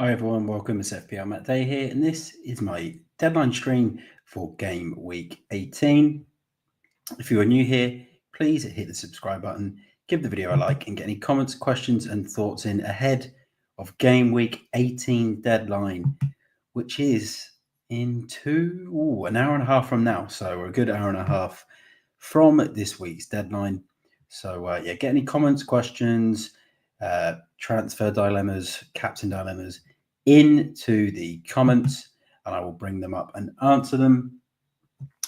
Hi everyone, welcome. It's FPLMattDay here, and this is my deadline stream for Game Week 18. If you are new here, please hit the subscribe button, give the video a like, and get any comments, questions, and thoughts in ahead of Game Week 18 deadline, which is in an hour and a half from now. So we're a good hour and a half from this week's deadline. So get any comments, questions, transfer dilemmas, captain dilemmas into the comments, and I will bring them up and answer them.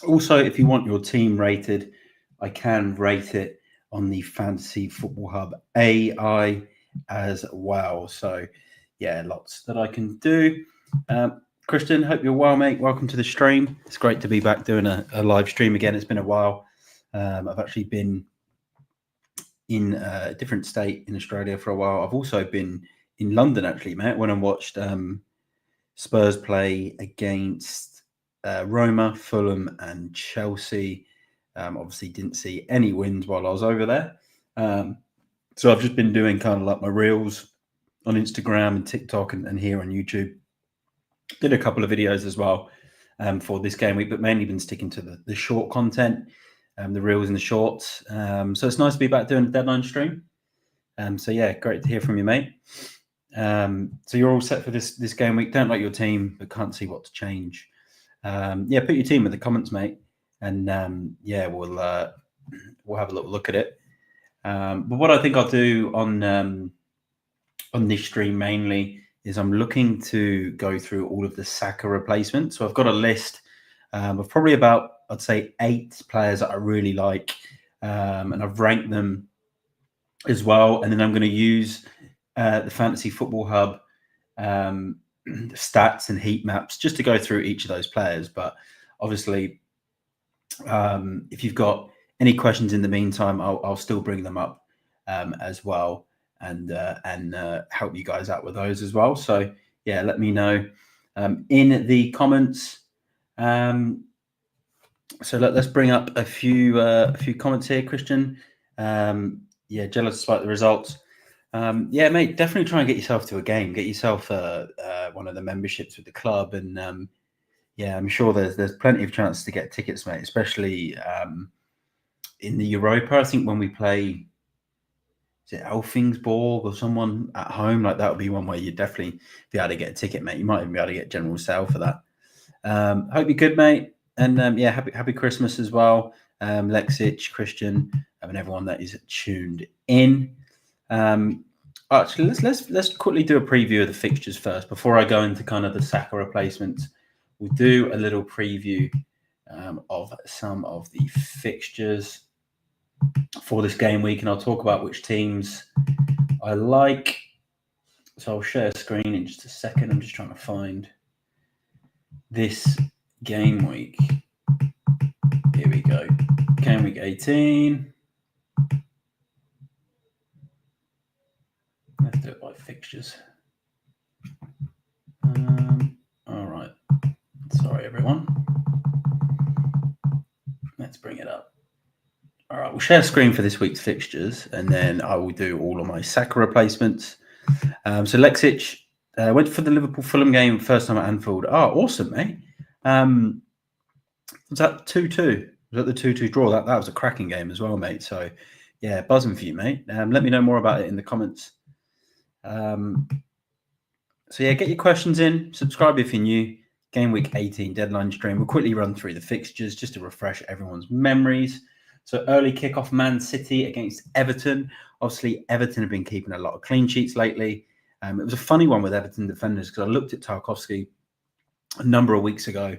Also, if you want your team rated, I can rate it on the Fantasy Football Hub AI as well. So lots that I can do. Christian, hope you're well, mate. Welcome to the stream. It's great to be back doing a live stream again. It's been a while. I've actually been in a different state in Australia for a while. I've also been in London, actually, mate, when I watched Spurs play against Roma, Fulham, and Chelsea. Obviously, didn't see any wins while I was over there. So I've just been doing kind of like my reels on Instagram and TikTok and here on YouTube. Did a couple of videos as well for this game week, but mainly been sticking to the short content, the reels and the shorts. So it's nice to be back doing a deadline stream. Great to hear from you, mate. So you're all set for this game week. Don't like your team, but can't see what to change. Put your team in the comments, mate, and we'll have a little look at it. But what I think I'll do on this stream mainly is I'm looking to go through all of the Saka replacements. So I've got a list of probably about, I'd say, 8 players that I really like, and I've ranked them as well. And then I'm going to use the Fantasy Football Hub stats and heat maps just to go through each of those players. But obviously, if you've got any questions in the meantime, I'll still bring them up as well and help you guys out with those as well. So let me know in the comments. So let's bring up a few comments here, Christian. Jealous despite the results. Mate, definitely try and get yourself to a game. Get yourself one of the memberships with the club, and I'm sure there's plenty of chances to get tickets, mate. Especially in the Europa. I think when we play, is it Elfingsborg or someone at home, like that would be one where you'd definitely be able to get a ticket, mate. You might even be able to get general sale for that. Hope you're good, mate, and happy Christmas as well, Lexic, Christian, and everyone that is tuned in. Actually, let's quickly do a preview of the fixtures first before I go into kind of the Saka replacements. We'll do a little preview of some of the fixtures for this game week, and I'll talk about which teams I like. So I'll share a screen in just a second. I'm just trying to find this game week. Here we go. Game week 18. Let's do it by fixtures. All right. Sorry, everyone. Let's bring it up. All right, we'll share a screen for this week's fixtures, and then I will do all of my Saka replacements. So Lexic went for the Liverpool-Fulham game first time at Anfield. Oh, awesome, mate. Was that 2-2? Was that the 2-2 draw? That was a cracking game as well, mate. So, buzzing for you, mate. Let me know more about it in the comments. Get your questions in. Subscribe if you're new. Game week 18 deadline stream. We'll quickly run through the fixtures just to refresh everyone's memories. So early kickoff, Man City against Everton. Obviously, Everton have been keeping a lot of clean sheets lately. It was a funny one with Everton defenders because I looked at Tarkowski a number of weeks ago,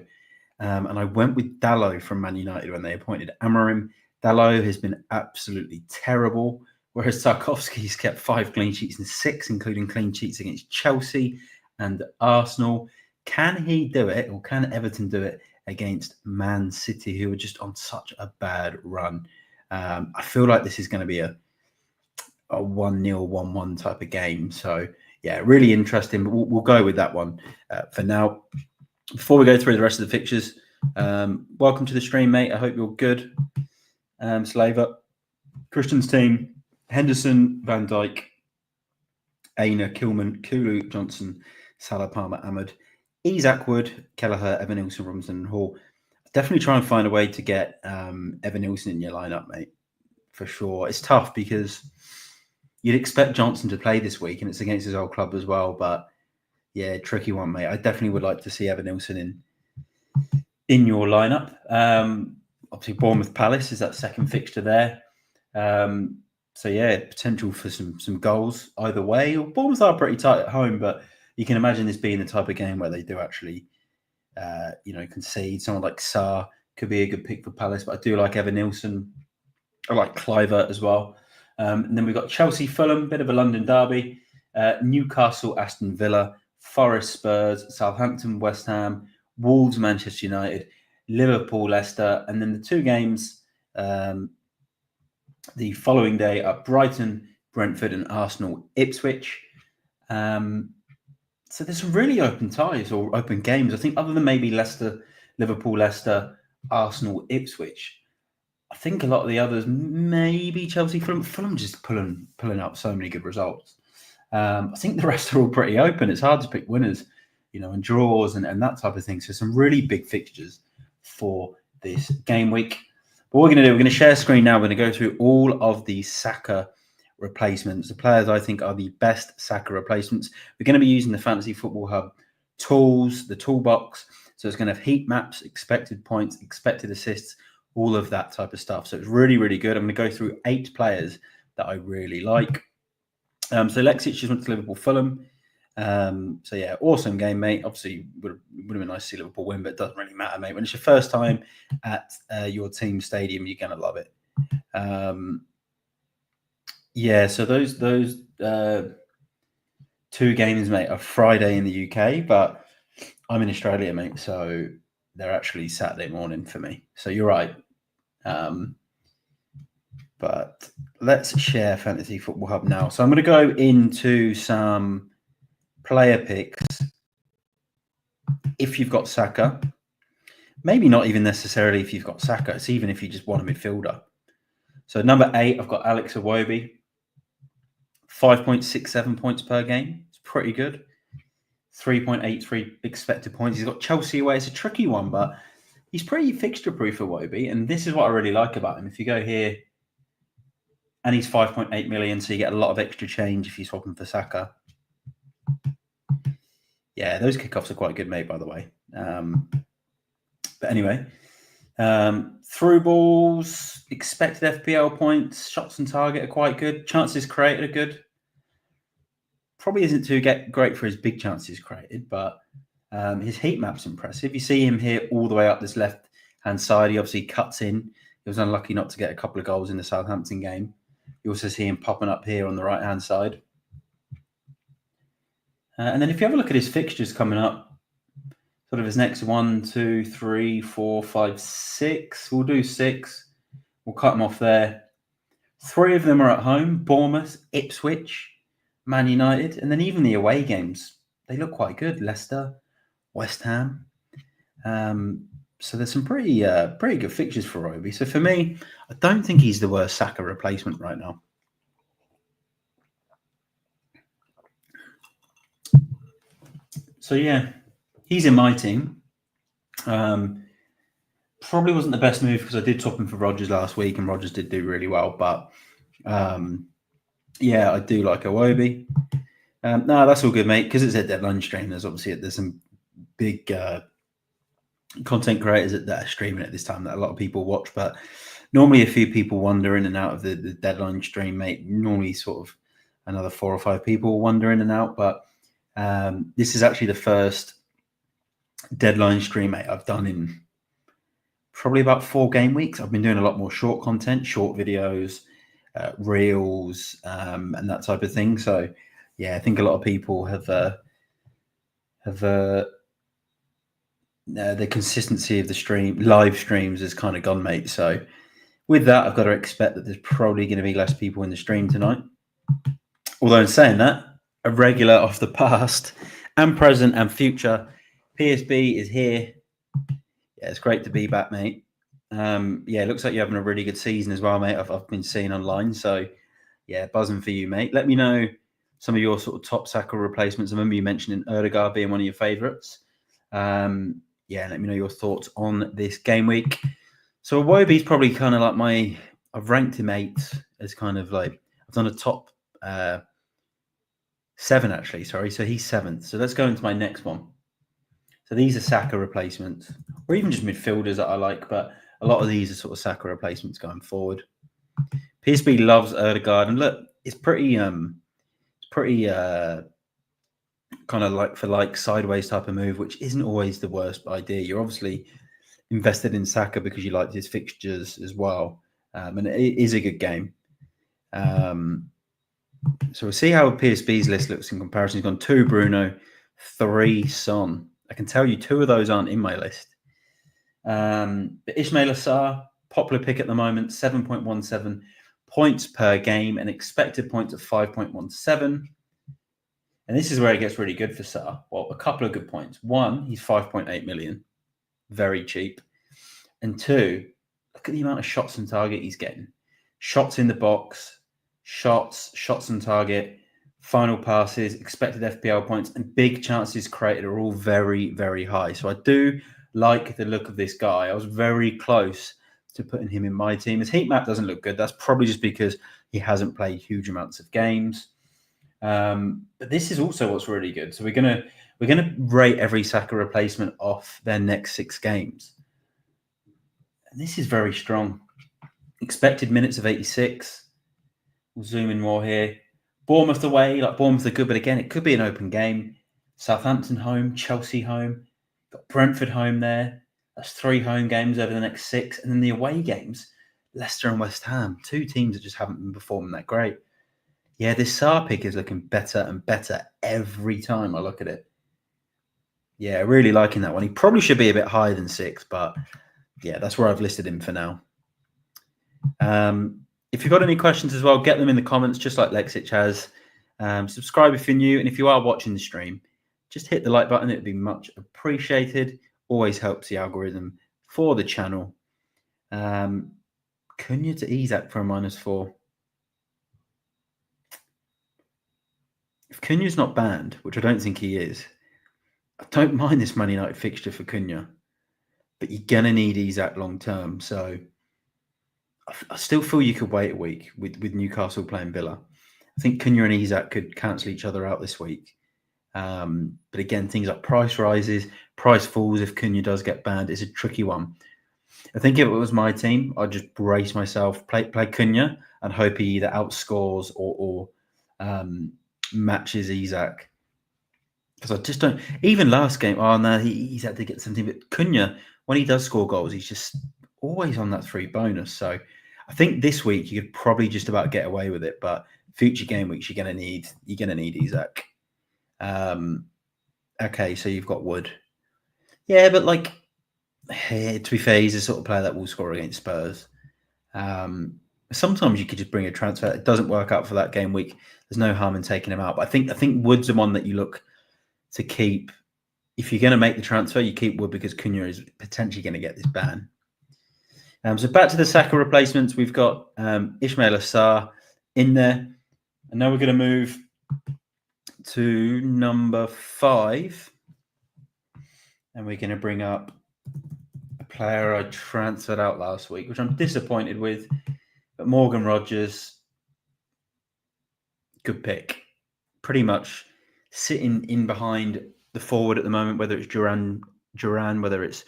and I went with Dalot from Man United when they appointed Amorim. Dalot has been absolutely terrible, whereas Tarkowski's kept 5 clean sheets and 6, including clean sheets against Chelsea and Arsenal. Can he do it, or can Everton do it against Man City, who are just on such a bad run? I feel like this is going to be a 1-0, 1-1 type of game. So, really interesting, but we'll go with that one for now. Before we go through the rest of the fixtures, welcome to the stream, mate. I hope you're good. Slaver, Christian's team, Henderson, Van Dijk, Aina, Kilman, Kulu, Johnson, Salah, Palmer, Ahmed, Isak Wood, Kelleher, Evan Nilsson, Robinson, and Hall. Definitely try and find a way to get Evan Nilsson in your lineup, mate, for sure. It's tough because you'd expect Johnson to play this week, and it's against his old club as well. But yeah, tricky one, mate. I definitely would like to see Evan Nilsson in your lineup. Obviously, Bournemouth Palace is that second fixture there. So yeah, potential for some goals either way. Bournemouth are pretty tight at home, but you can imagine this being the type of game where they do actually, concede. Someone like Sarr could be a good pick for Palace, but I do like Evan Nilsson. I like Clivert as well. And then we've got Chelsea, Fulham, bit of a London derby. Newcastle, Aston Villa, Forest, Spurs, Southampton, West Ham, Wolves, Manchester United, Liverpool, Leicester, and then the two games the following day are Brighton, Brentford, and Arsenal, Ipswich. So there's some really open ties or open games. I think other than maybe Leicester, Liverpool, Leicester, Arsenal, Ipswich, I think a lot of the others, maybe Chelsea, Fulham just pulling up so many good results. I think the rest are all pretty open. It's hard to pick winners, and draws and that type of thing. So some really big fixtures for this game week. But what we're going to do, we're going to share screen now. We're going to go through all of the Saka replacements, the players I think are the best Saka replacements. We're going to be using the Fantasy Football Hub tools, the toolbox. So it's going to have heat maps, expected points, expected assists, all of that type of stuff. So it's really, really good. I'm going to go through 8 players that I really like. So Lexic just went to Liverpool, Fulham. So yeah, awesome game, mate. Obviously, would have been nice to see Liverpool win, but it doesn't really matter, mate. When it's your first time at your team stadium, you're going to love it. Yeah, so those 2 games, mate, are Friday in the UK, but I'm in Australia, mate, so they're actually Saturday morning for me. So you're right. But let's share Fantasy Football Hub now. So I'm going to go into some player picks. If you've got Saka, maybe not even necessarily if you've got Saka, it's even if you just want a midfielder. So number 8, I've got Alex Iwobi, 5.67 points per game. It's pretty good. 3.83 expected points. He's got Chelsea away. It's a tricky one, but he's pretty fixture-proof for Iwobi, and this is what I really like about him. If you go here, and he's 5.8 million, so you get a lot of extra change if you swap him for Saka. Yeah, those kickoffs are quite good, mate, by the way. But anyway, through balls, expected FPL points, shots on target are quite good. Chances created are good. Probably isn't too great for his big chances created, but his heat map's impressive. You see him here all the way up this left-hand side. He obviously cuts in. He was unlucky not to get a couple of goals in the Southampton game. You also see him popping up here on the right-hand side. And then if you have a look at his fixtures coming up, sort of his next 1, 2, 3, 4, 5, 6. We'll do 6. We'll cut them off there. 3 of them are at home: Bournemouth, Ipswich, Man United, and then even the away games, they look quite good. Leicester, West Ham. So there's some pretty good fixtures for Iwobi. So for me, I don't think he's the worst Saka replacement right now. So yeah, he's in my team. Probably wasn't the best move because I did top him for Rodgers last week, and Rodgers did do really well. But yeah, I do like Iwobi. No, that's all good, mate. Because it's a deadline stream, there's some big content creators that are streaming at this time that a lot of people watch. But normally a few people wander in and out of the deadline stream, mate. Normally sort of another 4 or 5 people wander in and out. But this is actually the first deadline stream, mate, I've done in probably about 4 game weeks. I've been doing a lot more short content, short videos, reels, and that type of thing. So yeah, I think a lot of people have the consistency of the live streams has kind of gone, mate. So with that, I've got to expect that there's probably going to be less people in the stream tonight. Although in saying that, a regular of the past and present and future, PSB is here. Yeah, it's great to be back, mate. Yeah, it looks like you're having a really good season as well, mate. I've been seeing online. So yeah, buzzing for you, mate. Let me know some of your sort of top Saka replacements. I remember you mentioning Ødegaard being one of your favourites. Yeah, let me know your thoughts on this game week. So Iwobi's probably kind of like I've ranked him 8 as kind of like, I've done a top 7 actually, sorry. So he's 7th. So let's go into my next one. So these are Saka replacements, or even just midfielders that I like, but a lot of these are sort of Saka replacements going forward. PSB loves Ødegaard, and look, it's pretty kind of like for like sideways type of move, which isn't always the worst idea. You're obviously invested in Saka because you liked his fixtures as well, and it is a good game. So we'll see how PSB's list looks in comparison. He's gone 2 Bruno, 3 Son. I can tell you 2 of those aren't in my list. But Ismail Assar, popular pick at the moment, 7.17 points per game, and expected points of 5.17. And this is where it gets really good for Sarr. Well, a couple of good points. 1, he's 5.8 million. Very cheap. And 2, look at the amount of shots on target he's getting. Shots in the box, shots on target, final passes, expected FPL points, and big chances created are all very, very high. So I do like the look of this guy. I was very close to putting him in my team. His heat map doesn't look good. That's probably just because he hasn't played huge amounts of games. But this is also what's really good. So we're gonna rate every Saka replacement off their next 6 games. And this is very strong. Expected minutes of 86. We'll zoom in more here. Bournemouth away, like Bournemouth are good, but again, it could be an open game. Southampton home, Chelsea home, got Brentford home there. That's 3 home games over the next 6. And then the away games, Leicester and West Ham, 2 teams that just haven't been performing that great. Yeah, this Sarr pick is looking better and better every time I look at it. Yeah, really liking that one. He probably should be a bit higher than 6, but yeah, that's where I've listed him for now. If you've got any questions as well, get them in the comments, just like Lexic has. Subscribe if you're new, and if you are watching the stream, just hit the like button. It would be much appreciated. Always helps the algorithm for the channel. Cunha to Isak for a -4. If Cunha's not banned, which I don't think he is, I don't mind this Man United fixture for Cunha, but you're going to need Isak long term. So I still feel you could wait a week with Newcastle playing Villa. I think Cunha and Isak could cancel each other out this week. But again, things like price rises, price falls if Cunha does get banned. It's a tricky one. I think if it was my team, I'd just brace myself, play Cunha, and hope he either outscores or matches Isak. Because I just don't. Even last game, oh no, he's had to get something. But Cunha, when he does score goals, he's just always on that 3 bonus. So I think this week you could probably just about get away with it. But future game weeks, you're gonna need Isak. Okay, so you've got Wood. Yeah, but like, to be fair, he's the sort of player that will score against Spurs. Sometimes you could just bring a transfer. It doesn't work out for that game week. There's no harm in taking him out. But I think Wood's the one that you look to keep. If you're going to make the transfer, you keep Wood because Cunha is potentially going to get this ban. So back to the Saka replacements. We've got Ismail Assar in there. And now we're going to move to number 5. And we're going to bring up a player I transferred out last week, which I'm disappointed with. But Morgan Rogers, good pick. Pretty much sitting in behind the forward at the moment, whether it's Duran, whether it's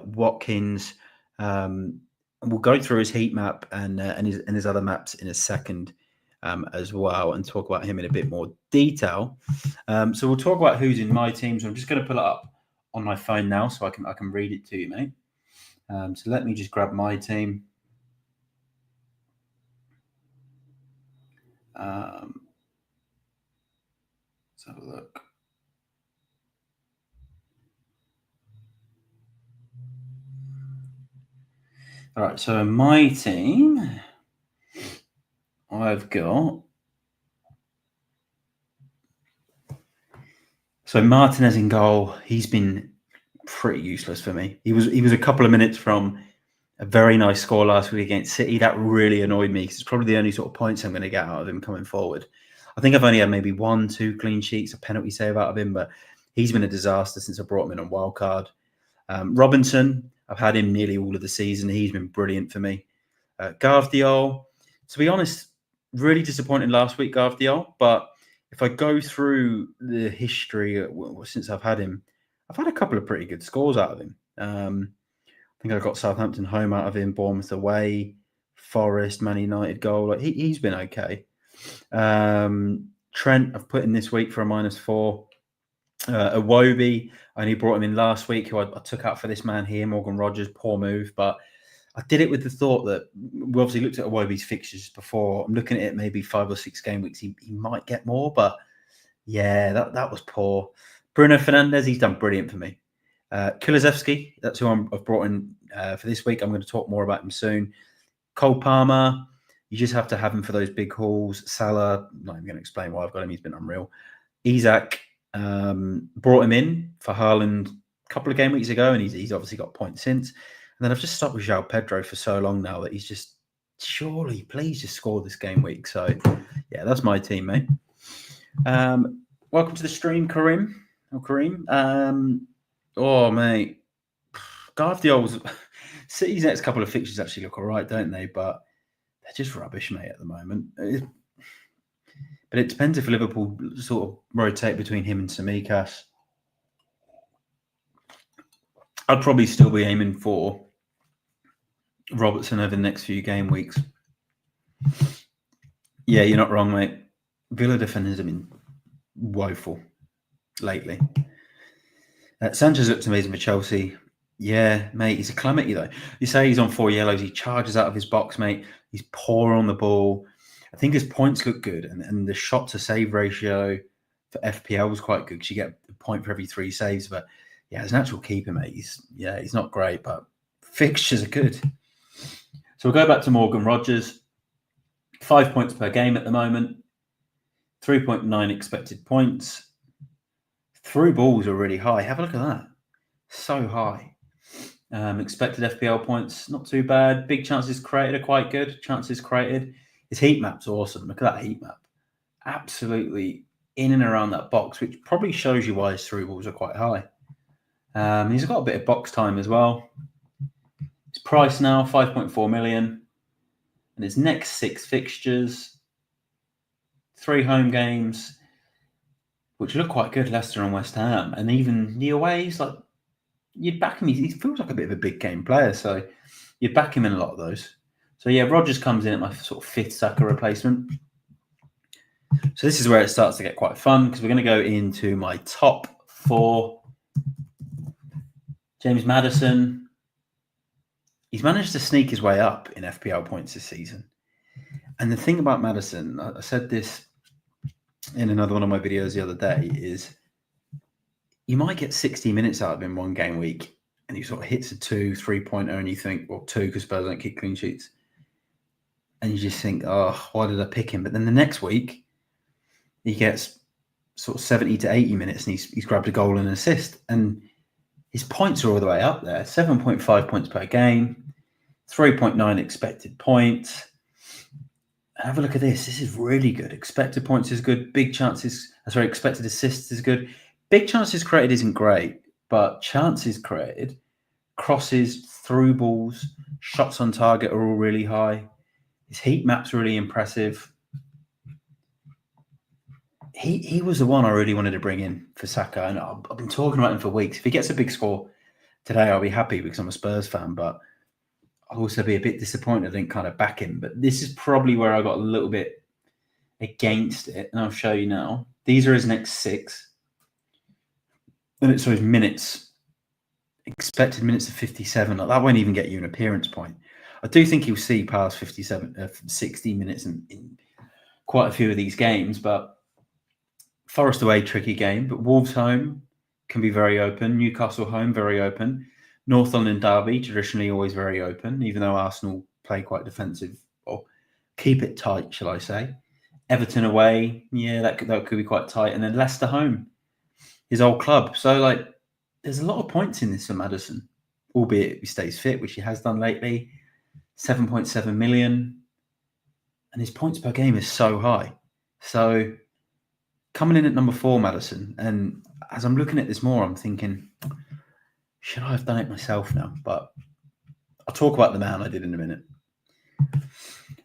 Watkins. And we'll go through his heat map and his other maps in a second as well, and talk about him in a bit more detail. So we'll talk about who's in my team. So I'm just going to pull it up on my phone now, so I can read it to you, mate. So let me just grab my team. Let's have a look. All right, so my team, I've got. So Martinez in goal. He's been pretty useless for me. He was a couple of minutes from a very nice score last week against City. That really annoyed me because it's probably the only sort of points I'm going to get out of him coming forward. I think I've only had maybe 1-2 clean sheets, a penalty save out of him, but he's been a disaster since I brought him in on wildcard. Robinson, I've had him nearly all of the season. He's been brilliant for me. Gvardiol, to be honest, really disappointed last week, Gvardiol. But if I go through the history since I've had him, I've had a couple of pretty good scores out of him. I think I got Southampton home out of him, Bournemouth away, Forest, Man United goal. Like he's been okay. Trent, I've put in this week for a -4. Iwobi, I only brought him in last week, who I took out for this man here, Morgan Rogers. Poor move, but I did it with the thought that we obviously looked at Iwobi's fixtures before. I'm looking at it maybe 5 or 6 game weeks. He might get more, but yeah, that was poor. Bruno Fernandes, he's done brilliant for me. Kulusevski, that's who I've brought in for this week. I'm going to talk more about him soon. Cole Palmer, you just have to have him for those big hauls. Salah, not even going to explain why I've got him. He's been unreal. Isak, brought him in for Haaland a couple of game weeks ago, and he's obviously got points since. And then I've just stuck with João Pedro for so long now that he's just, surely, please just score this game week. So, yeah, that's my team, mate. Welcome to the stream, Kareem. Oh, mate. Guardiola's City's next couple of fixtures actually look all right, don't they? But they're just rubbish, mate, at the moment. But it depends if Liverpool sort of rotate between him and Tsimikas. I'd probably still be aiming for Robertson over the next few game weeks. Yeah, you're not wrong, mate. Villa defenders have been woeful lately. Sanchez looked amazing for Chelsea. Yeah, mate, he's a calamity, though. You say he's on 4 yellows. He charges out of his box, mate. He's poor on the ball. I think his points look good, and the shot-to-save ratio for FPL was quite good because you get a point for every 3 saves. But, yeah, as an actual keeper, mate, he's not great, but fixtures are good. So we'll go back to Morgan Rogers. 5 points per game at the moment. 3.9 expected points. Through balls are really high. Have a look at that. So high. Expected FPL points, not too bad. Big chances created are quite good. Chances created. His heat map's awesome. Look at that heat map. Absolutely in and around that box, which probably shows you why his through balls are quite high. He's got a bit of box time as well. His price now, 5.4 million. And his next 6 fixtures, 3 home games, which look quite good, Leicester and West Ham. And even the aways, like, you'd back him. He feels like a bit of a big game player, so you'd back him in a lot of those. So, yeah, Rogers comes in at my sort of 5th Saka replacement. So this is where it starts to get quite fun because we're going to go into my top 4. James Maddison. He's managed to sneak his way up in FPL points this season. And the thing about Maddison, I said this in another one of my videos the other day, is you might get 60 minutes out of him one game week and he sort of hits a 2-3-pointer and you think, well, 2 because Spurs don't keep clean sheets. And you just think, oh, why did I pick him? But then the next week, he gets sort of 70 to 80 minutes and he's grabbed a goal and an assist. And his points are all the way up there. 7.5 points per game, 3.9 expected points. And have a look at this. This is really good. Expected points is good. Expected assists is good. Big chances created isn't great, but chances created, crosses, through balls, shots on target are all really high. His heat map's really impressive. He was the one I really wanted to bring in for Saka, and I've been talking about him for weeks. If he gets a big score today, I'll be happy because I'm a Spurs fan, but I'll also be a bit disappointed I didn't kind of back him. But this is probably where I got a little bit against it, and I'll show you now. These are his next 6. And it's his minutes, expected minutes of 57. Like, that won't even get you an appearance point. I do think he'll see past 60 minutes in quite a few of these games, but Forest away, tricky game, but Wolves home can be very open. Newcastle home, very open. North London derby, traditionally always very open, even though Arsenal play quite defensive or keep it tight, shall I say. Everton away, yeah, that could be quite tight. And then Leicester home, his old club. So, like, there's a lot of points in this for Maddison, albeit he stays fit, which he has done lately. 7.7 million. And his points per game is so high. So coming in at number 4, Maddison. And as I'm looking at this more, I'm thinking, should I have done it myself now? But I'll talk about the man I did in a minute.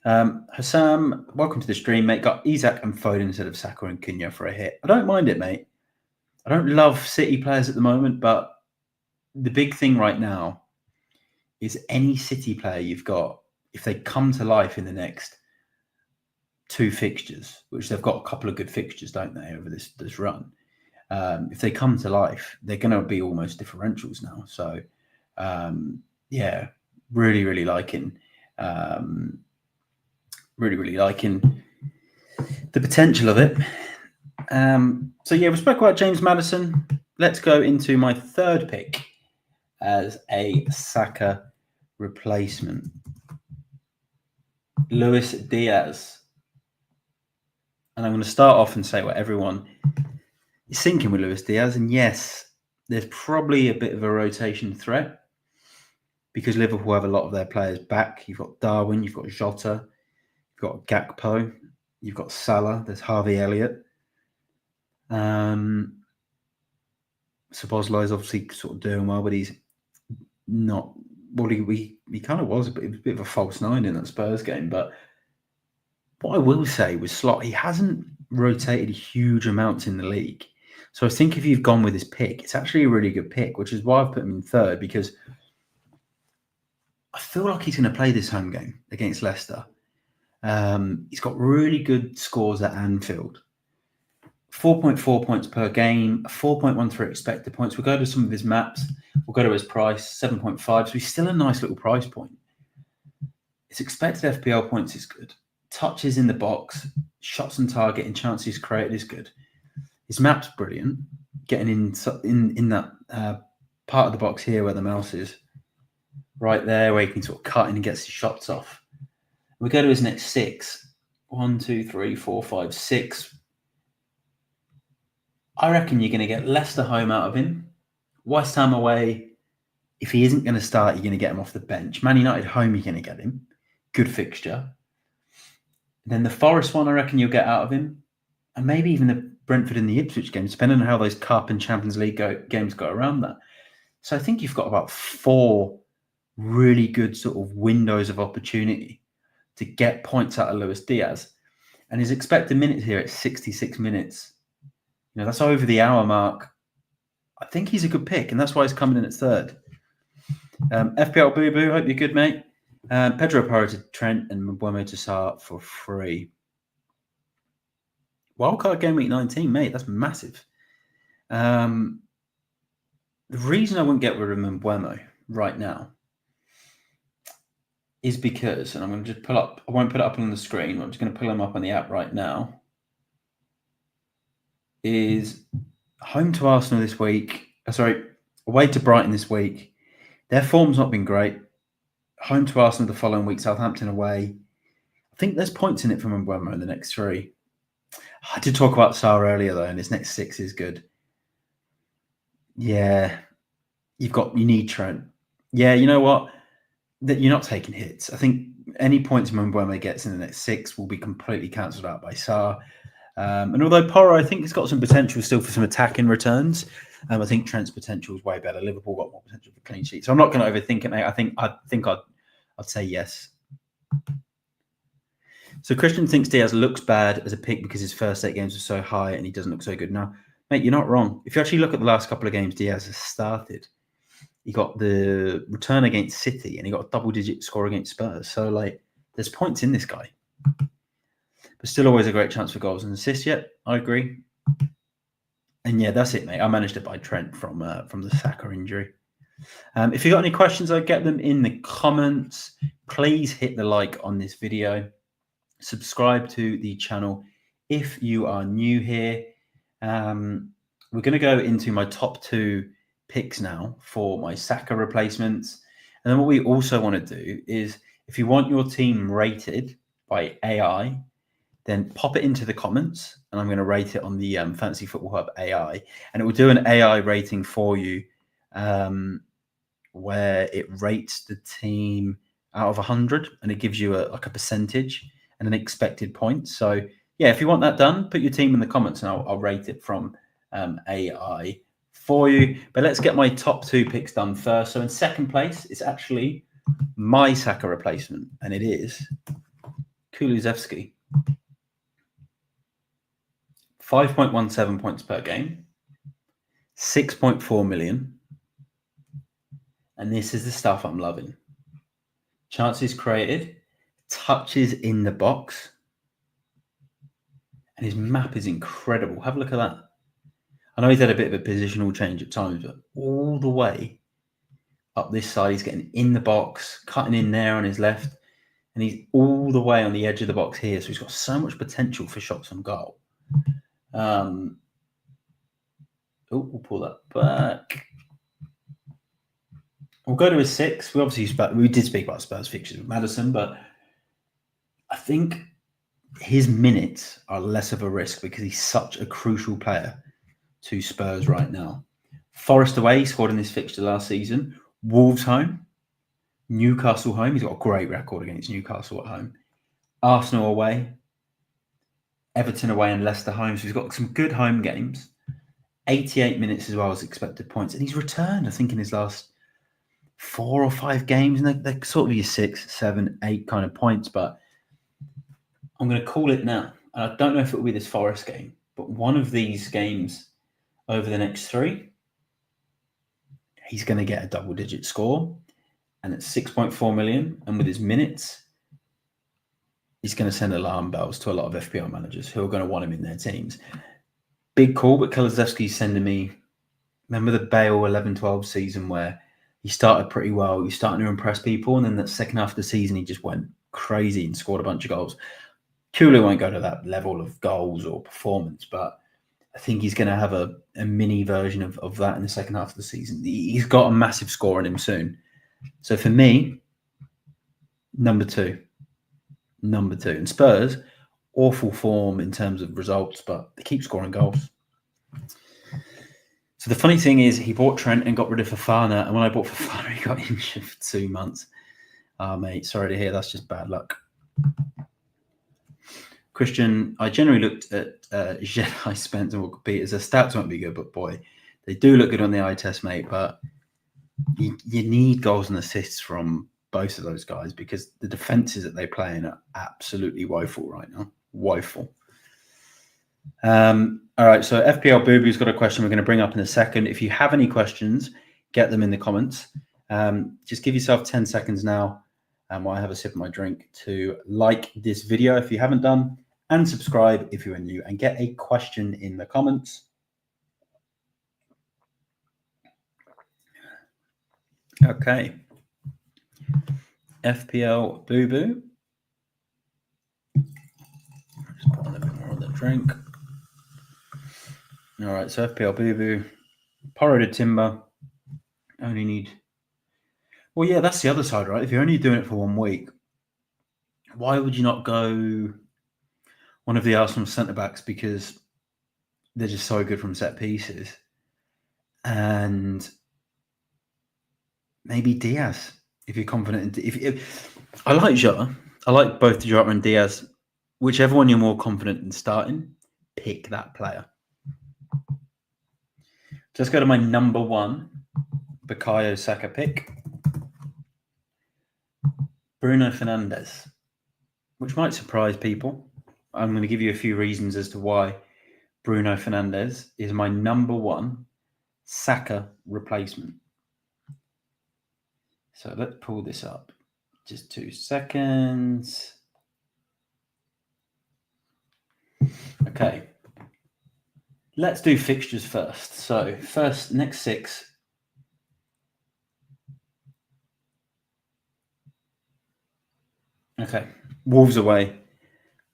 Hassam, welcome to the stream, mate. Got Isak and Foden instead of Saka and Cunha for a hit. I don't mind it, mate. I don't love City players at the moment, but the big thing right now is any City player you've got, if they come to life in the next 2 fixtures, which they've got a couple of good fixtures, don't they, over this run? If they come to life, they're going to be almost differentials now. So, yeah, really liking, really liking the potential of it. So yeah, we spoke about James Maddison. Let's go into my third pick as a Saka replacement. Luis Diaz. And I'm going to start off and say what everyone is thinking with Luis Diaz. And yes, there's probably a bit of a rotation threat because Liverpool have a lot of their players back. You've got Darwin, you've got Jota, you've got Gakpo, you've got Salah, there's Harvey Elliott. Szoboszlai is obviously sort of doing well, but he's not. Well, he kind of was a bit of a false 9 in that Spurs game. But what I will say with Slot, he hasn't rotated huge amounts in the league. So I think if you've gone with his pick, it's actually a really good pick, which is why I've put him in third, because I feel like he's going to play this home game against Leicester. He's got really good scores at Anfield. 4.4 points per game, 4.13 expected points. We'll go to some of his maps. We'll go to his price, 7.5. So he's still a nice little price point. His expected FPL points is good. Touches in the box, shots on target, and chances created is good. His map's brilliant. Getting in that part of the box here where the mouse is, right there, where he can sort of cut in and gets his shots off. We go to his next 6. 1, 2, 3, 4, 5, 6. I reckon you're going to get Leicester home out of him. West Ham away, if he isn't going to start, you're going to get him off the bench. Man United home, you're going to get him. Good fixture. And then the Forest one, I reckon you'll get out of him. And maybe even the Brentford and the Ipswich games, depending on how those Cup and Champions League games go around that. So I think you've got about 4 really good sort of windows of opportunity to get points out of Luis Diaz. And his expected minutes here at 66 minutes. You know, that's over the hour mark. I think he's a good pick, and that's why he's coming in at third. FPL Boo Boo, hope you're good, mate. Pedro Porro to Trent and Mbeumo to Sarr for free. Wildcard game week 19, mate. That's massive. The reason I wouldn't get rid of Mbeumo right now is because, and I'm going to just pull up, I won't put it up on the screen, I'm just going to pull him up on the app right now, is home to Arsenal this week. Away to Brighton this week. Their form's not been great. Home to Arsenal the following week, Southampton away. I think there's points in it from Mbeumo in the next 3. I did talk about Sarr earlier, though, and his next 6 is good. Yeah, you need Trent. Yeah, you know what? That you're not taking hits. I think any points Mbeumo gets in the next 6 will be completely cancelled out by Sarr. And although Porro, I think, has got some potential still for some attacking returns, I think Trent's potential is way better. Liverpool got more potential for clean sheets. So I'm not going to overthink it, mate. I think I'd say yes. So Christian thinks Diaz looks bad as a pick because his first 8 games were so high and he doesn't look so good. Now, mate, you're not wrong. If you actually look at the last couple of games Diaz has started, he got the return against City and he got a double-digit score against Spurs. So, like, there's points in this guy. But still always a great chance for goals and assists. Yet, I agree. And yeah, that's it, mate. I managed to buy Trent from the Saka injury. If you've got any questions, I'll get them in the comments. Please hit the like on this video. Subscribe to the channel if you are new here. We're going to go into my top 2 picks now for my Saka replacements. And then what we also want to do is, if you want your team rated by AI, then pop it into the comments, and I'm going to rate it on the Fantasy Football Hub AI, and it will do an AI rating for you, where it rates the team out of 100, and it gives you a percentage and an expected point. So yeah, if you want that done, put your team in the comments and I'll rate it from AI for you. But let's get my top 2 picks done first. So in second place, it's actually my Saka replacement, and it is Kulusevski. 5.17 points per game, 6.4 million. And this is the stuff I'm loving. Chances created, touches in the box, and his map is incredible. Have a look at that. I know he's had a bit of a positional change at times, but all the way up this side, he's getting in the box, cutting in there on his left, and he's all the way on the edge of the box here. So he's got so much potential for shots on goal. We'll pull that back. We'll go to his 6. We did speak about Spurs fixtures with Maddison, but I think his minutes are less of a risk because he's such a crucial player to Spurs right now. Forest away, he scored in this fixture last season. Wolves home. Newcastle home. He's got a great record against Newcastle at home. Arsenal away. Everton away and Leicester home. So he's got some good home games. 88 minutes as well as expected points. And he's returned, I think, in his last 4 or 5 games. And they're sort of your 6, 7, 8 kind of points. But I'm going to call it now. And I don't know if it will be this Forest game. But one of these games over the next 3, he's going to get a double-digit score. And it's 6.4 million. And with his minutes, he's going to send alarm bells to a lot of FPL managers who are going to want him in their teams. Big call, but Kulusevski's sending me... Remember the Bale 11-12 season where he started pretty well. He's starting to impress people. And then that second half of the season, he just went crazy and scored a bunch of goals. Kulu won't go to that level of goals or performance, but I think he's going to have a mini version of that in the second half of the season. He's got a massive score in him soon. So for me, number 2. And Spurs, awful form in terms of results, but they keep scoring goals. So the funny thing is he bought Trent and got rid of Fofana. And when I bought Fofana, he got injured for 2 months. Mate, sorry to hear. That's just bad luck. Christian, I generally looked at Jedi Spence and Walker Peters. Their stats won't be good, but boy, they do look good on the eye test, mate. But you need goals and assists from both of those guys because the defenses that they play in are absolutely woeful right now. Woeful. All right, so FPL Boo-Boo's got a question we're going to bring up in a second. If you have any questions, get them in the comments. Just give yourself 10 seconds now while I have a sip of my drink to like this video if you haven't done, and subscribe if you're new, and get a question in the comments. Okay. FPL Boo-Boo. Just put on a bit more of the drink. All right, so FPL Boo-Boo. Porro to Timber. Only need... Well, yeah, that's the other side, right? If you're only doing it for 1 week, why would you not go one of the Arsenal centre-backs because they're just so good from set pieces? And maybe Diaz, if you're confident. I like Jota. I like both Jota and Diaz. Whichever one you're more confident in starting, pick that player. Just go to my number 1 Bukayo Saka pick. Bruno Fernandes, which might surprise people. I'm going to give you a few reasons as to why Bruno Fernandes is my number 1 Saka replacement. So let's pull this up. Just 2 seconds. Okay. Let's do fixtures first. So next 6. Okay. Wolves away.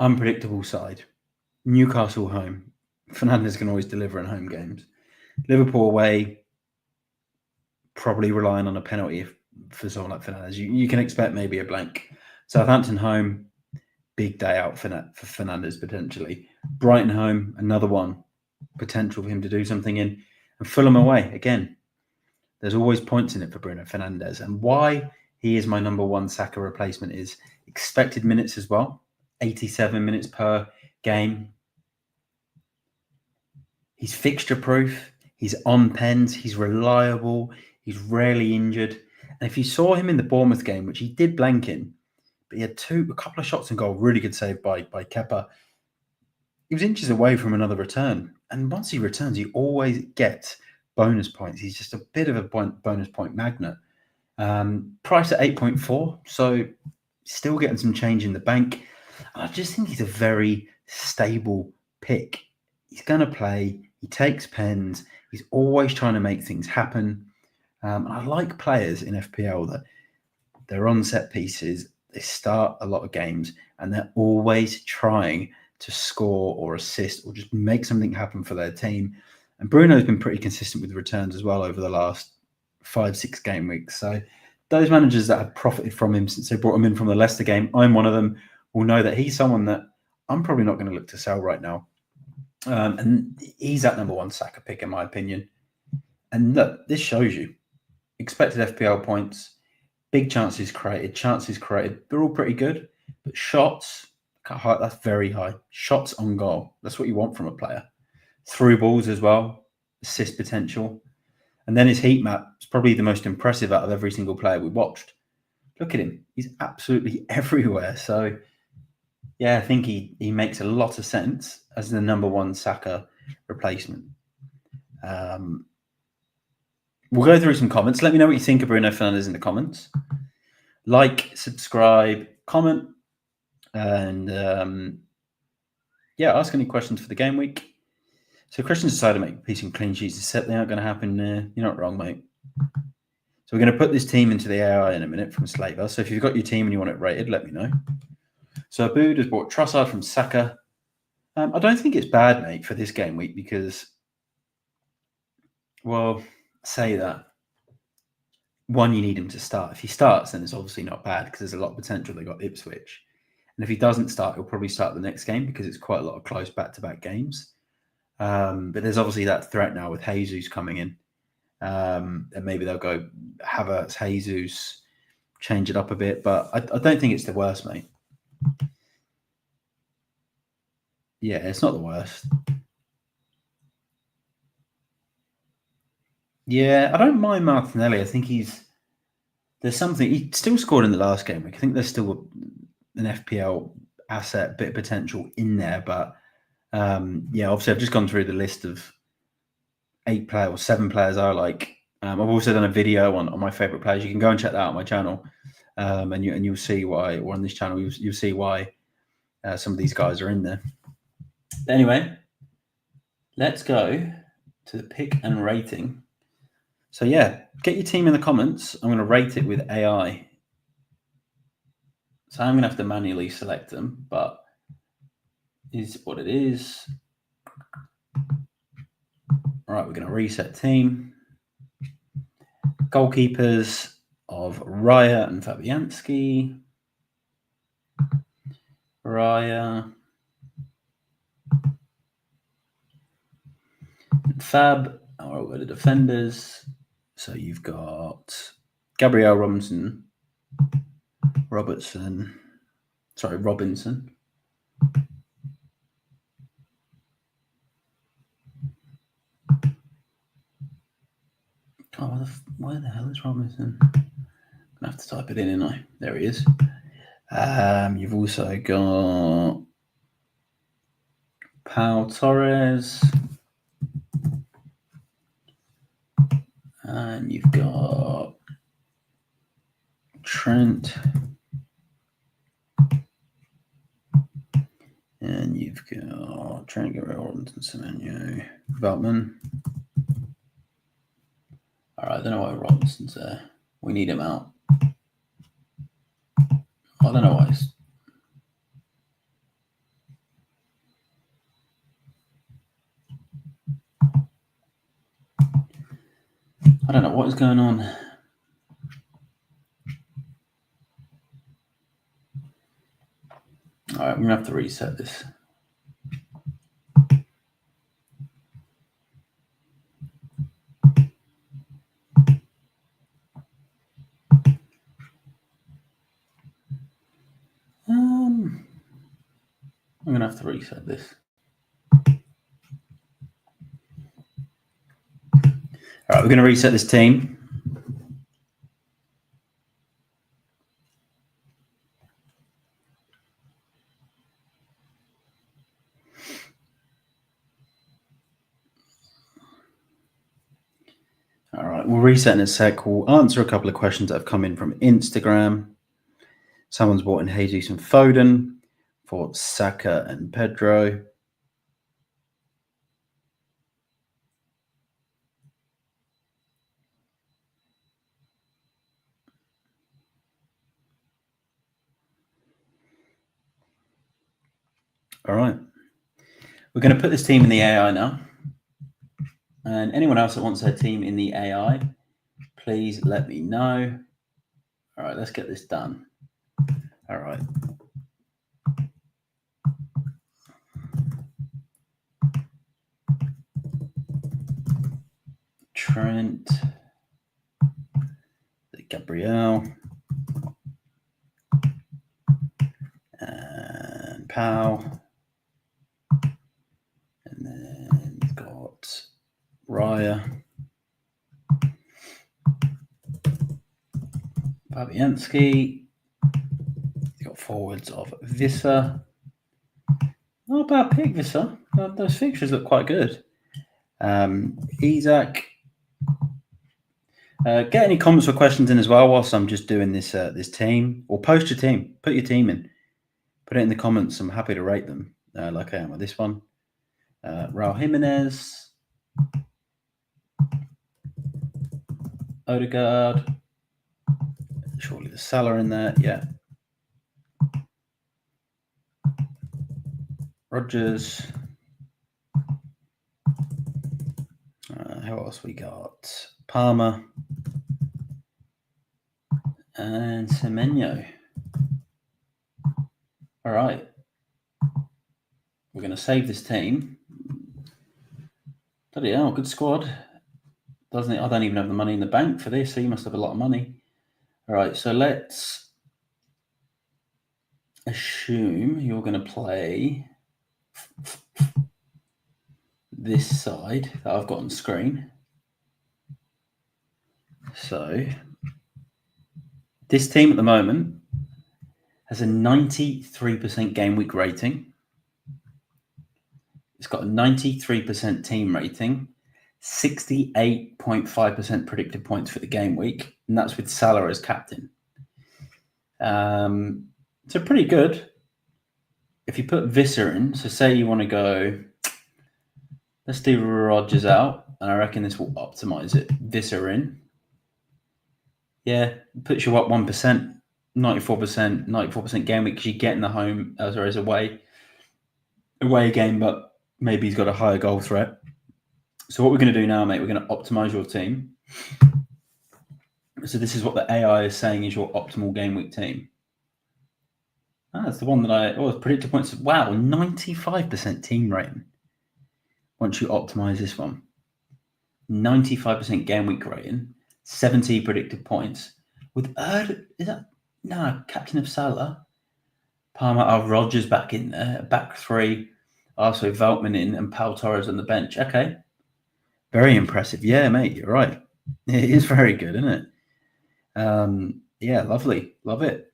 Unpredictable side. Newcastle home. Fernandes can always deliver in home games. Liverpool away. Probably relying on a penalty for someone like Fernandes. You can expect maybe a blank. Southampton home. Big day out for Fernandes potentially. Brighton home. Another one. Potential for him to do something in. And Fulham away. Again, there's always points in it for Bruno Fernandes. And why he is my number 1 Saka replacement is expected minutes as well. 87 minutes per game. He's fixture proof. He's on pens. He's reliable. He's rarely injured. And if you saw him in the Bournemouth game, which he did blank in, but he had a couple of shots on goal, really good save by Kepa. He was inches away from another return. And once he returns, he always gets bonus points. He's just a bit of a bonus point magnet. Price at 8.4, so still getting some change in the bank. And I just think he's a very stable pick. He's going to play. He takes pens. He's always trying to make things happen. I like players in FPL that they're on set pieces. They start a lot of games and they're always trying to score or assist or just make something happen for their team. And Bruno's been pretty consistent with returns as well over the last 5-6 game weeks. So those managers that have profited from him since they brought him in from the Leicester game, I'm one of them, will know that he's someone that I'm probably not going to look to sell right now. And he's that number one Saka pick, in my opinion. And look, this shows you expected FPL points, big chances created, they're all pretty good. But shots, that's very high. Shots on goal, that's what you want from a player. Through balls as well, assist potential. And then his heat map is probably the most impressive out of every single player we watched. Look at him. He's absolutely everywhere. So, yeah, I think he makes a lot of sense as the number one Saka replacement. We'll go through some comments. Let me know what you think of Bruno Fernandes in the comments. Like, subscribe, comment, and ask any questions for the game week. So Christian decided to make peace and clean sheets. Except they aren't going to happen. You're not wrong, mate. So we're going to put this team into the AI in a minute from Slaver. So if you've got your team and you want it rated, let me know. So Abood has bought Trossard from Saka. I don't think it's bad, mate, for this game week because, well, say that. One, you need him to start. If he starts, then it's obviously not bad because there's a lot of potential. They got Ipswich. And if he doesn't start, he'll probably start the next game because it's quite a lot of close back-to-back games. But there's obviously that threat now with Jesus coming in. And maybe they'll go Havertz, Jesus, change it up a bit. But I don't think it's the worst, mate. Yeah, it's not the worst. Yeah, I don't mind Martinelli. I think there's something. He still scored in the last game. I think there's still an FPL asset, bit of potential in there. But obviously I've just gone through the list of 8 players or 7 players I like. I've also done a video on my favorite players. You can go and check that out on my channel, and you'll see why. Or on this channel, you'll see why some of these guys are in there. Anyway, let's go to the pick and rating. So yeah, get your team in the comments. I'm going to rate it with AI. So I'm going to have to manually select them, but is what it is. All right, we're going to reset team. Goalkeepers of Raya and Fabianski. Raya. And Fab. I'll go to defenders. So you've got Gabriel Robinson. Robinson. Oh, where the hell is Robinson? I'm gonna have to type it in, ain't I? There he is. You've also got Pau Torres. And you've got Trent. And you've got Trent, Gabriel Robinson, Semenyo, Veltman. All right, I don't know why Robinson's there. We need him out. I don't know why. I don't know what is going on. All right, I'm going to have to reset this. I'm going to have to reset this. All right, we're going to reset this team. All right, we'll reset in a sec. We'll answer a couple of questions that have come in from Instagram. Someone's bought in Jesus and Foden for Saka and Pedro. All right. We're going to put this team in the AI now. And anyone else that wants their team in the AI, please let me know. All right, let's get this done. All right. Trent, Gabriel, and Powell. And then we've got Raya, Fabianski. You've got forwards of Visser. Not a bad pick, Visser. Those fixtures look quite good. Isaac. Get any comments or questions in as well whilst I'm just doing this this team. Or post your team. Put your team in. Put it in the comments. I'm happy to rate them like I am with this one. Raul Jimenez. Odegaard. Surely the Salah in there. Yeah. Rodgers. Who else we got? Palmer. And Semenyo. All right. We're going to save this team. Bloody hell, good squad. Doesn't it? I don't even have the money in the bank for this, so you must have a lot of money. All right, so let's assume you're going to play this side that I've got on screen. So this team at the moment has a 93% game week rating. It's got a 93% team rating, 68.5% predicted points for the game week, and that's with Salah as captain. So pretty good. If you put Visser in, so say you want to go, let's do Rodgers out, and I reckon this will optimize it. Visser in. Yeah, puts you up 1%, 94% game week because you get in the home, as away game, but maybe he's got a higher goal threat. So what we're going to do now, mate, we're going to optimize your team. So this is what the AI is saying is your optimal game week team. That's the one that predicted points. Wow, 95% team rating. Once you optimize this one, 95% game week rating, 70 predicted points. With captain of Salah, Palmer, Rodgers back in there, back three, also Veltman in, and Pau Torres on the bench. Okay, very impressive. Yeah, mate, you're right. It is very good, isn't it? Yeah, lovely, love it.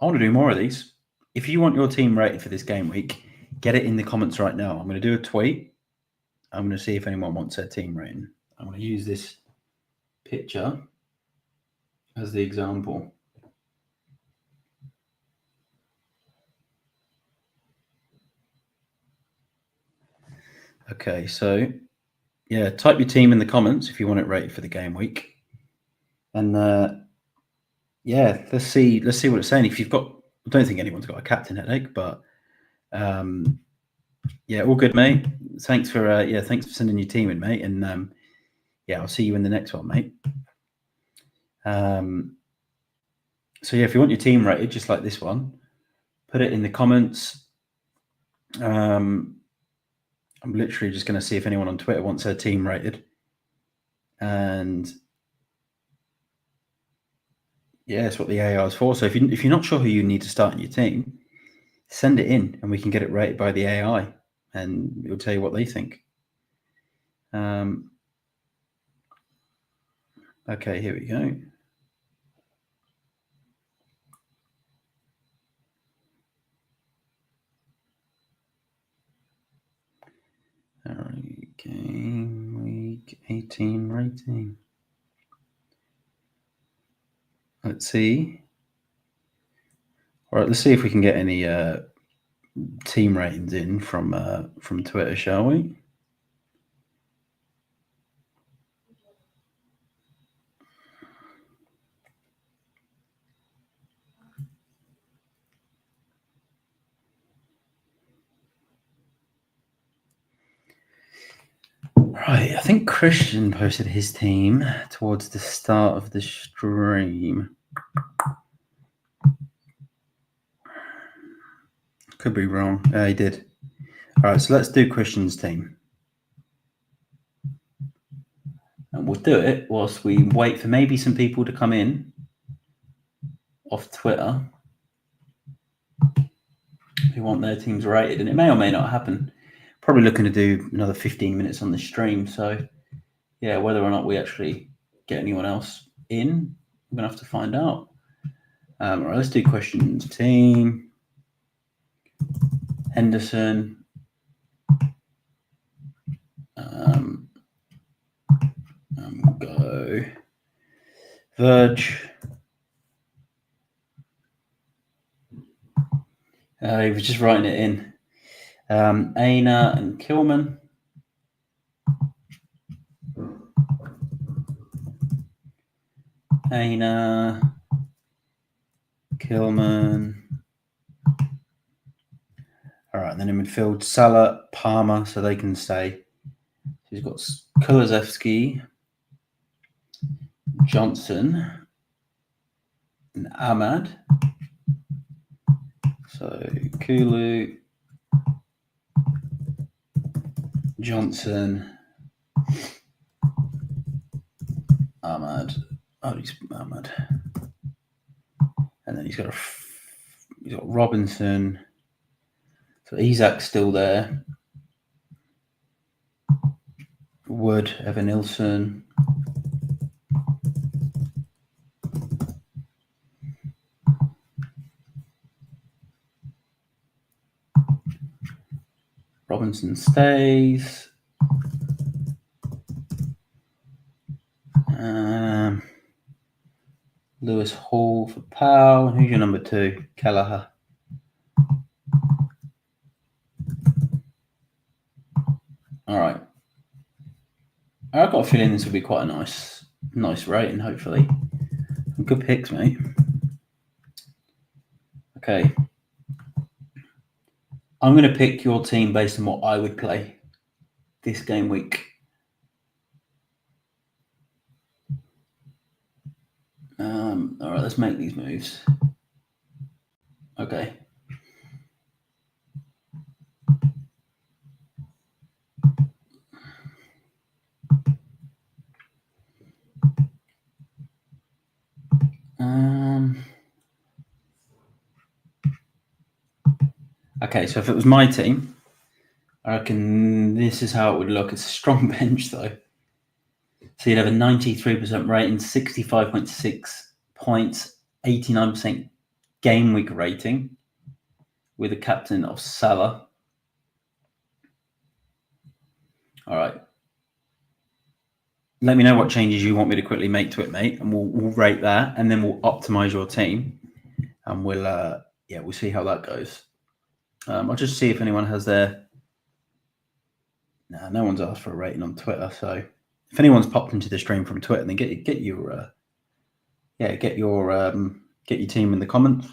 I want to do more of these. If you want your team rated for this game week, get it in the comments right now. I'm going to do a tweet. I'm going to see if anyone wants their team rating. I'm going to use this picture as the example. Okay, so yeah, type your team in the comments if you want it rated for the game week. And yeah, let's see what it's saying. If you've got, I don't think anyone's got a captain headache, but yeah, all good, mate. Thanks for sending your team in, mate. And yeah, I'll see you in the next one, mate. So yeah, if you want your team rated just like this one, put it in the comments. I'm literally just going to see if anyone on Twitter wants their team rated. And yeah, that's what the AI is for. So if you're not sure who you need to start in your team, send it in and we can get it rated by the AI and it'll tell you what they think. Okay, here we go. All right, Game Week 18 rating. Let's see. All right, let's see if we can get any team ratings in from Twitter, shall we? Right, I think Christian posted his team towards the start of the stream. Could be wrong. He did. All right, so let's do Christian's team. And we'll do it whilst we wait for maybe some people to come in off Twitter who want their teams rated. And it may or may not happen. Probably looking to do another 15 minutes on the stream. So, yeah, whether or not we actually get anyone else in, we're going to have to find out. All right, let's do Christian's team. Henderson. We'll go Verge. He was just writing it in. Aina and Kilman. Aina, Kilman. All right, and then in midfield, Salah, Palmer, so they can stay. So he's got Kulusevski, Johnson, and Ahmad. So Kulu, Johnson, Ahmad. Oh, he's Ahmad. And then he's got Robinson. So Isak's still there. Wood, Evan Nilsson. Robinson stays. Lewis Hall for Powell. Who's your number 2? Kelleher. All right. I've got a feeling this will be quite a nice rating, hopefully. Good picks, mate. Okay. I'm going to pick your team based on what I would play this game week. All right, let's make these moves. Okay. Okay, so if it was my team, I reckon this is how it would look. It's a strong bench, though. So you'd have a 93% rating, 65.6 points, 89% game week rating with a captain of Salah. All right. Let me know what changes you want me to quickly make to it, mate, and we'll rate that, and then we'll optimize your team, and we'll see how that goes. I'll just see if anyone has their. No one's asked for a rating on Twitter, so if anyone's popped into the stream from Twitter, then get your team in the comments.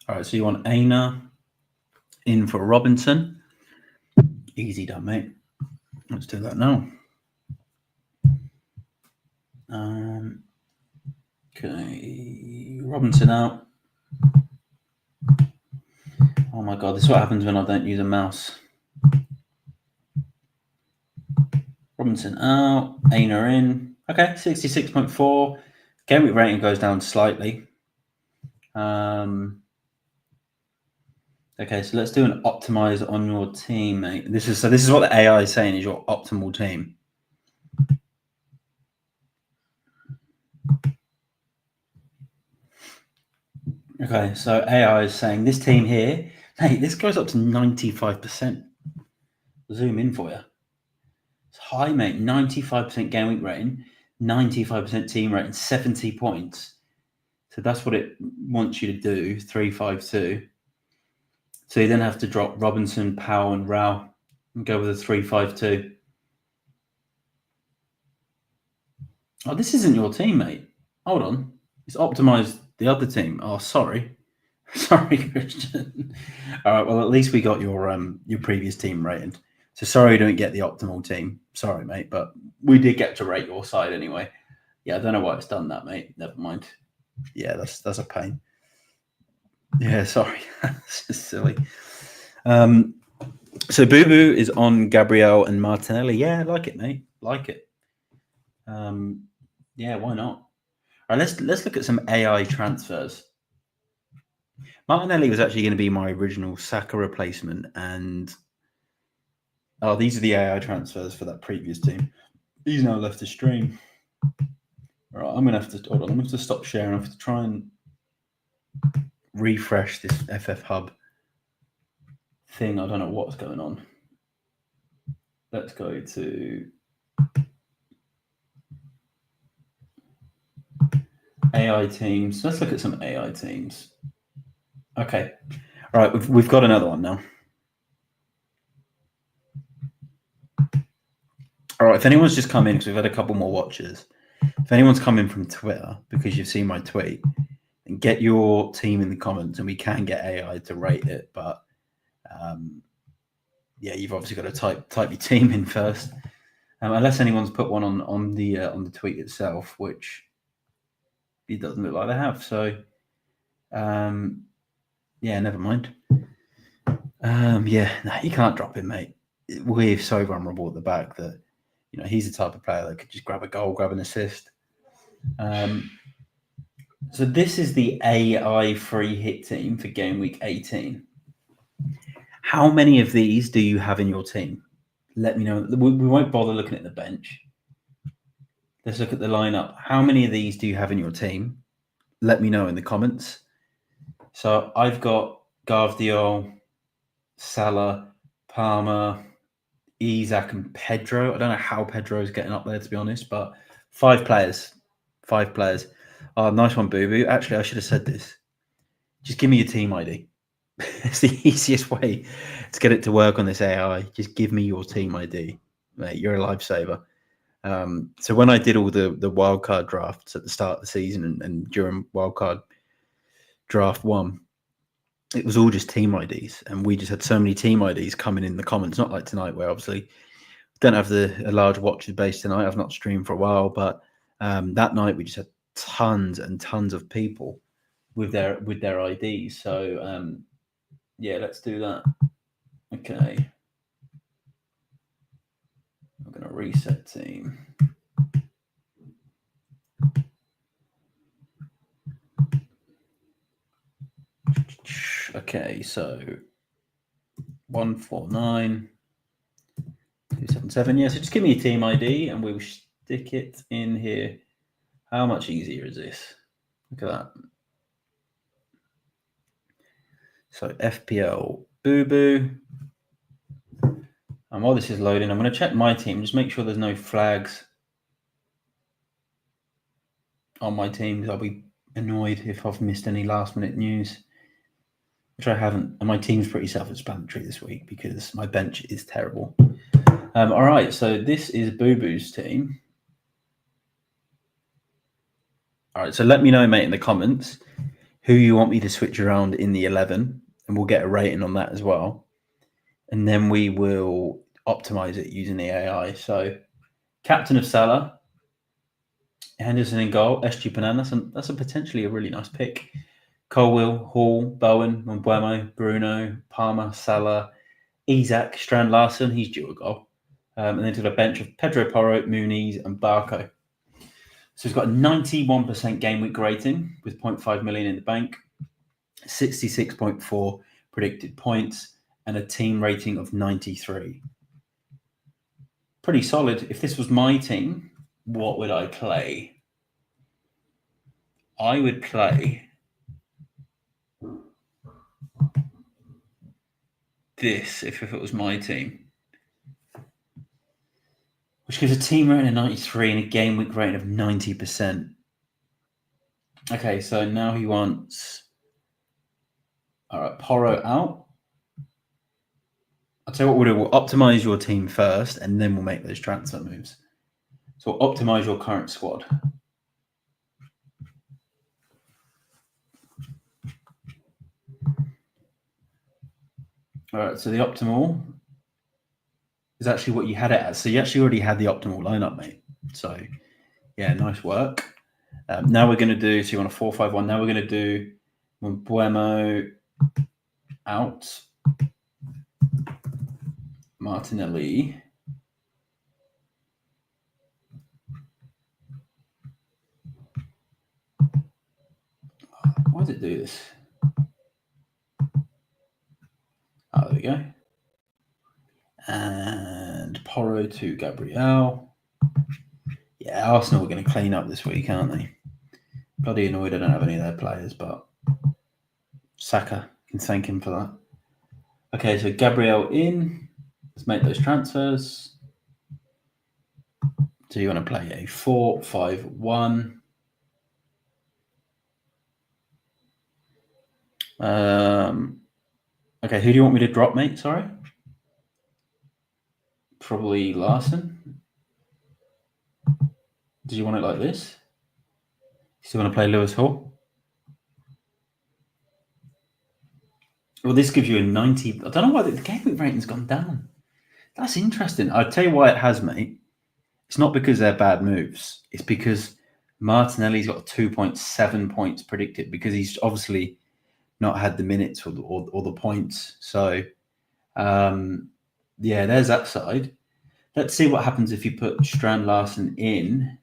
All right, so you want Aina in for Robinson. Easy done, mate. Let's do that now. Okay, Robinson out. Oh my God, this is what happens when I don't use a mouse. Robinson out, Aina in. Okay, 66.4. Gameweek rating goes down slightly. Okay, so let's do an optimize on your team, mate. This is what the AI is saying is your optimal team. Okay, so AI is saying this team here, hey, this goes up to 95%. Zoom in for you. It's high, mate. 95% game week rating, 95% team rating, 70 points. So that's what it wants you to do, 3-5-2. So you then have to drop Robinson, Powell, and Rao and go with a 3-5-2. Oh, this isn't your team, mate. Hold on. It's optimized the other team. Oh, sorry. Sorry, Christian. All right, well, at least we got your previous team rated. So sorry you don't get the optimal team. Sorry, mate, but we did get to rate your side anyway. Yeah, I don't know why it's done that, mate. Never mind. Yeah, that's a pain. Yeah, sorry. It's just silly. So Boo Boo is on Gabriel and Martinelli. Yeah, I like it, mate. Like it. Yeah, why not? All right, let's look at some AI transfers. Martinelli was actually going to be my original Saka replacement, and these are the AI transfers for that previous team. He's now left the stream. All right, I'm going to have to hold on. I'm going to have to stop sharing. I have to try and refresh this FF Hub thing. I don't know what's going on. Let's go to AI teams. Let's look at some AI teams. Okay. All right, we've got another one now. All right, if anyone's just come in, because we've had a couple more watches, if anyone's come in from Twitter because you've seen my tweet, then get your team in the comments and we can get AI to rate it. But yeah, you've obviously got to type your team in first, unless anyone's put one on the tweet itself, which it doesn't look like they have. So yeah, never mind. Yeah, no, you can't drop him, mate. We're so vulnerable at the back that he's the type of player that could just grab a goal, grab an assist. So this is the AI free hit team for game week 18. How many of these do you have in your team? Let me know. We won't bother looking at the bench. Let's look at the lineup. How many of these do you have in your team? Let me know in the comments. So I've got Gvardiol, Salah, Palmer, Isak, and Pedro. I don't know how Pedro is getting up there, to be honest, but 5 players. 5 players. Oh, nice one, Boo Boo. Actually, I should have said this. Just give me your team ID. It's the easiest way to get it to work on this AI. Just give me your team ID. Mate, you're a lifesaver. So when I did all the wildcard drafts at the start of the season and during wildcard draft 1, it was all just team IDs. And we just had so many team IDs coming in the comments. Not like tonight, where obviously don't have a large watcher base tonight. I've not streamed for a while, but that night we just had tons and tons of people with their IDs. So yeah, let's do that. Okay, I'm going to reset team. Okay, so 149 277. Yeah, so just give me a team ID and we'll stick it in here. How much easier is this? Look at that. So FPL Boo Boo. And while this is loading, I'm going to check my team. Just make sure there's no flags on my team, because I'll be annoyed if I've missed any last minute news, which I haven't. And my team's pretty self-explanatory this week because my bench is terrible. All right, so this is Boo Boo's team. All right, so let me know, mate, in the comments who you want me to switch around in the 11, and we'll get a rating on that as well. And then we will optimize it using the AI. So captain of Salah, Henderson in goal, SG Panan. That's a potentially a really nice pick. Colwill, Hall, Bowen, Mbeumo, Bruno, Palmer, Salah, Isak, Strand Larson. He's due a goal. And then to the bench of Pedro Porro, Muniz, and Barco. So he's got a 91% game week rating with 0.5 million in the bank, 66.4 predicted points, and a team rating of 93. Pretty solid. If this was my team, what would I play? I would play this if it was my team, which gives a team rating of 93 and a game week rating of 90%. Okay, so now he wants Porro out. I'll tell you what we'll do. We'll optimize your team first, and then we'll make those transfer moves. So we'll optimize your current squad. All right, so the optimal is actually what you had it as. So you actually already had the optimal lineup, mate. So, yeah, nice work. Now we're going to do, so you want a 4-5-1. Now we're going to do Buemo out, Martinelli. Why does it do this? Oh, there we go. And Porro to Gabriel. Yeah, Arsenal are going to clean up this week, aren't they? Bloody annoyed I don't have any of their players, but Saka, can thank him for that. Okay, so Gabriel in. Let's make those transfers. So you want to play a 4-5-1. Okay, who do you want me to drop, mate? Sorry. Probably Larson. Did you want it like this? Still want to play Lewis Hall? Well, this gives you a 90. I don't know why the game week rating's gone down. That's interesting. I'll tell you why it has, mate. It's not because they're bad moves. It's because Martinelli's got 2.7 points predicted because he's obviously not had the minutes or the points. So, yeah, there's that side. Let's see what happens if you put Strand Larson in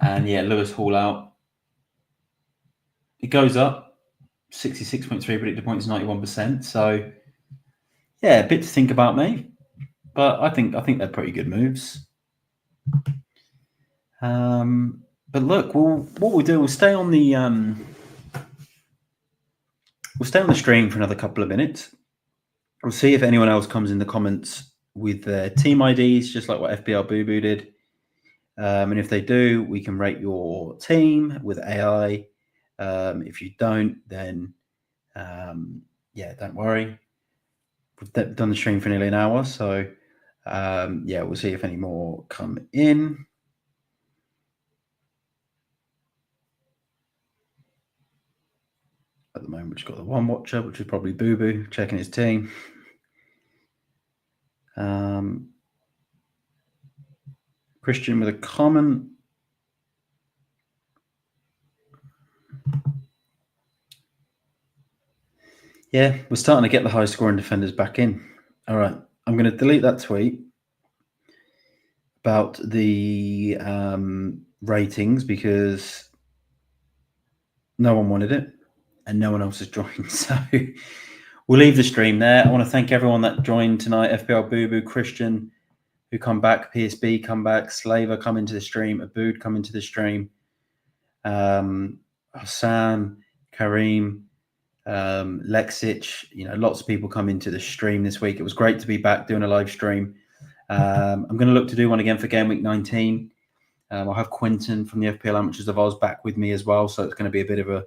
and, yeah, Lewis Hall out. It goes up, 66.3 predicted points, 91%. So, yeah, a bit to think about, mate. But I think they're pretty good moves. But look, what we'll do, we'll stay on the stream for another couple of minutes. We'll see if anyone else comes in the comments with their team IDs, just like what FPL Boo Boo did. And if they do, we can rate your team with AI. If you don't, then yeah, don't worry. We've done the stream for nearly an hour, so yeah, we'll see if any more come in. At the moment, we've got the one watcher, which is probably Boo Boo, checking his team. Christian with a comment. Yeah, we're starting to get the high scoring defenders back in. All right, I'm going to delete that tweet about the ratings because no one wanted it and no one else has joined. So we'll leave the stream there. I want to thank everyone that joined tonight. FPL Boo Boo, Christian, who come back, PSB come back, Slaver come into the stream, Abood come into the stream, Sam, Kareem, Lexich, lots of people come into the stream this week. It was great to be back doing a live stream. I'm going to look to do one again for Game Week 19. I'll have Quentin from the FPL Amateurs of Oz back with me as well, so it's going to be a bit of a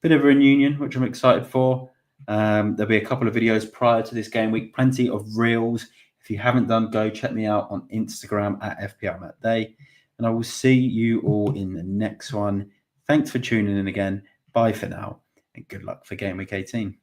reunion, which I'm excited for. There'll be a couple of videos prior to this game week, plenty of reels. If you haven't done, go check me out on Instagram at FPLMattDay, and I will see you all in the next one. Thanks for tuning in again. Bye for now, and good luck for Game Week 18.